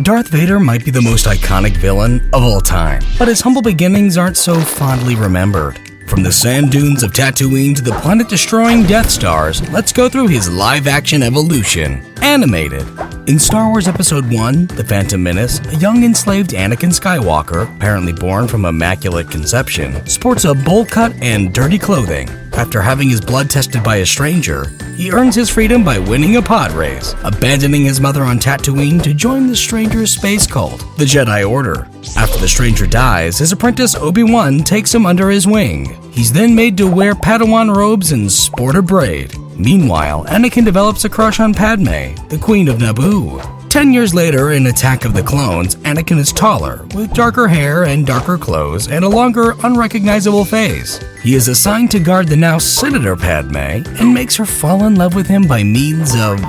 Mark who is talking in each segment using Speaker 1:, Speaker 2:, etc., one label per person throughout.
Speaker 1: Darth Vader might be the most iconic villain of all time, but his humble beginnings aren't so fondly remembered. From the sand dunes of Tatooine to the planet-destroying Death Stars, let's go through his live-action evolution. Animated. In Star Wars Episode 1, The Phantom Menace, a young enslaved Anakin Skywalker, apparently born from immaculate conception, sports a bowl cut and dirty clothing. After having his blood tested by a stranger, he earns his freedom by winning a pod race, abandoning his mother on Tatooine to join the stranger's space cult, the Jedi Order. After the stranger dies, his apprentice Obi-Wan takes him under his wing. He's then made to wear Padawan robes and sport a braid. Meanwhile, Anakin develops a crush on Padme, the Queen of Naboo. 10 years later, in Attack of the Clones, Anakin is taller, with darker hair and darker clothes, and a longer, unrecognizable face. He is assigned to guard the now Senator Padme, and makes her fall in love with him by means of,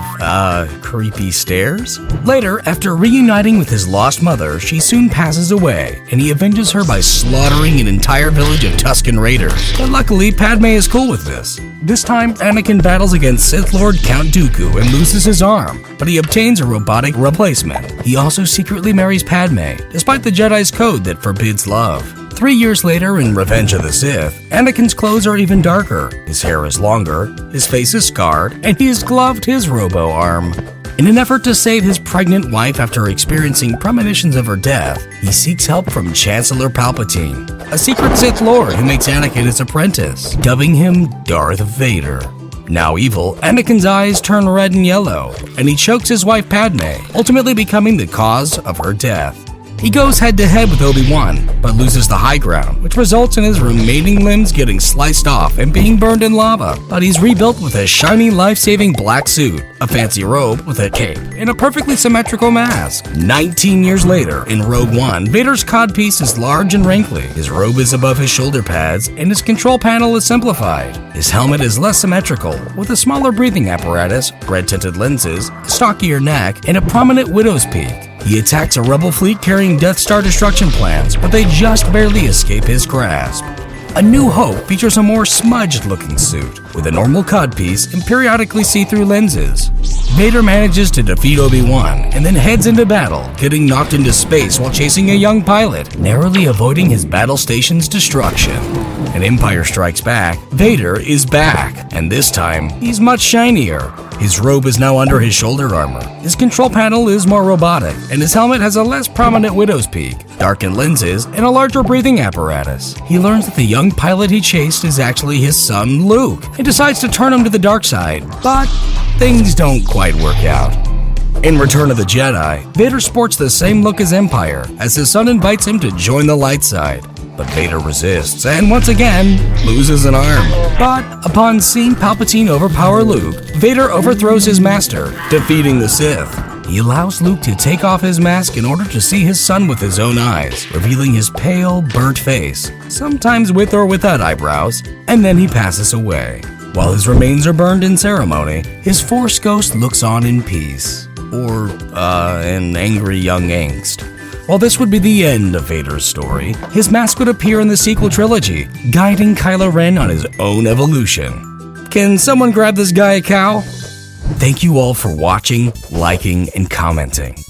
Speaker 1: creepy stares? Later, after reuniting with his lost mother, she soon passes away, and he avenges her by slaughtering an entire village of Tusken Raiders. But luckily, Padme is cool with this. This time, Anakin battles against Sith Lord Count Dooku and loses his arm, but he obtains a robotic replacement. He also secretly marries Padme, despite the Jedi's code that forbids love. 3 years later, in Revenge of the Sith, Anakin's clothes are even darker, his hair is longer, his face is scarred, and he has gloved his robo-arm. In an effort to save his pregnant wife after experiencing premonitions of her death, he seeks help from Chancellor Palpatine, a secret Sith Lord who makes Anakin his apprentice, dubbing him Darth Vader. Now evil, Anakin's eyes turn red and yellow, and he chokes his wife Padme, ultimately becoming the cause of her death. He goes head-to-head with Obi-Wan, but loses the high ground, which results in his remaining limbs getting sliced off and being burned in lava. But he's rebuilt with a shiny, life-saving black suit, a fancy robe with a cape, and a perfectly symmetrical mask. 19 years later, in Rogue One, Vader's codpiece is large and wrinkly, his robe is above his shoulder pads, and his control panel is simplified. His helmet is less symmetrical, with a smaller breathing apparatus, red-tinted lenses, a stockier neck, and a prominent widow's peak. He attacks a rebel fleet carrying Death Star destruction plans, but they just barely escape his grasp. A New Hope features a more smudged-looking suit, with a normal codpiece and periodically see-through lenses. Vader manages to defeat Obi-Wan and then heads into battle, getting knocked into space while chasing a young pilot, narrowly avoiding his battle station's destruction. In Empire Strikes Back, Vader is back, and this time, he's much shinier. His robe is now under his shoulder armor, his control panel is more robotic, and his helmet has a less prominent widow's peak, darkened lenses, and a larger breathing apparatus. He learns that the young pilot he chased is actually his son Luke, and decides to turn him to the dark side, but things don't quite work out. In Return of the Jedi, Vader sports the same look as Empire, as his son invites him to join the light side. But Vader resists, and once again, loses an arm. But upon seeing Palpatine overpower Luke, Vader overthrows his master, defeating the Sith. He allows Luke to take off his mask in order to see his son with his own eyes, revealing his pale, burnt face, sometimes with or without eyebrows, and then he passes away. While his remains are burned in ceremony, his Force ghost looks on in peace. Or, an angry young angst. While this would be the end of Vader's story, his mask would appear in the sequel trilogy, guiding Kylo Ren on his own evolution. Can someone grab this guy a cow? Thank you all for watching, liking, and commenting.